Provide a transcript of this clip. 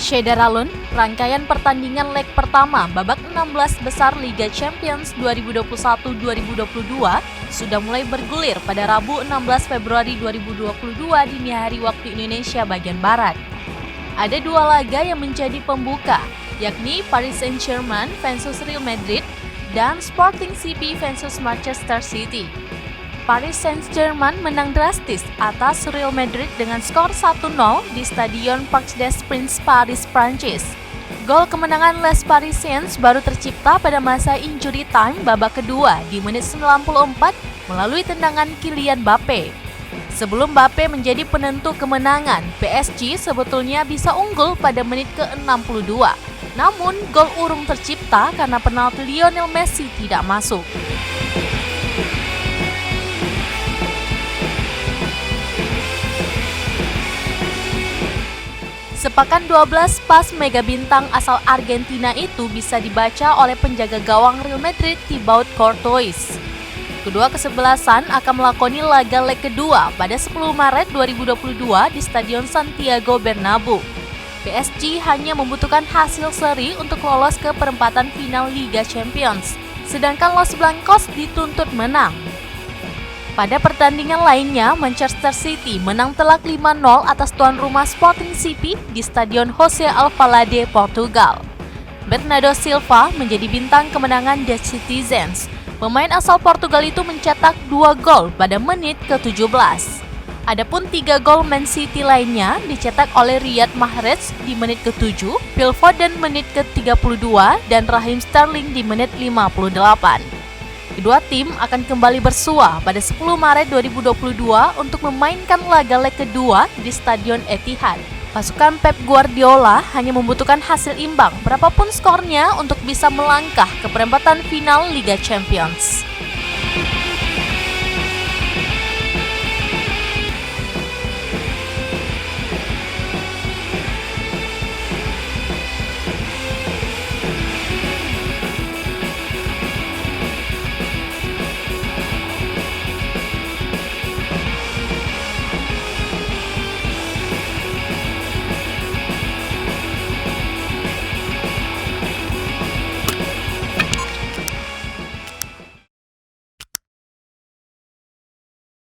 Syederalun, rangkaian pertandingan leg pertama babak 16 besar Liga Champions 2021-2022 sudah mulai bergulir pada Rabu 16 Februari 2022 dini hari waktu Indonesia bagian Barat. Ada dua laga yang menjadi pembuka, yakni Paris Saint-Germain versus Real Madrid dan Sporting CP versus Manchester City. Paris Saint-Germain menang drastis atas Real Madrid dengan skor 1-0 di Stadion Parc des Princes, Paris, Prancis. Gol kemenangan Les Parisiens baru tercipta pada masa injury time babak kedua di menit 94 melalui tendangan Kylian Mbappe. Sebelum Mbappe menjadi penentu kemenangan, PSG sebetulnya bisa unggul pada menit ke-62. Namun, gol urung tercipta karena penalti Lionel Messi tidak masuk. Sepakan 12 pas mega bintang asal Argentina itu bisa dibaca oleh penjaga gawang Real Madrid Thibaut Courtois. Kedua kesebelasan akan melakoni laga leg kedua pada 10 Maret 2022 di Stadion Santiago Bernabeu. PSG hanya membutuhkan hasil seri untuk lolos ke perempatan final Liga Champions, sedangkan Los Blancos dituntut menang. Pada pertandingan lainnya, Manchester City menang telak 5-0 atas tuan rumah Sporting CP di Stadion José Alvalade, Portugal. Bernardo Silva menjadi bintang kemenangan The Citizens. Pemain asal Portugal itu mencetak 2 gol pada menit ke-17. Adapun 3 gol Man City lainnya dicetak oleh Riyad Mahrez di menit ke-7, Phil Foden menit ke-32, dan Raheem Sterling di menit 58. Kedua tim akan kembali bersua pada 10 Maret 2022 untuk memainkan laga leg kedua di Stadion Etihad. Pasukan Pep Guardiola hanya membutuhkan hasil imbang berapapun skornya untuk bisa melangkah ke perempatan final Liga Champions.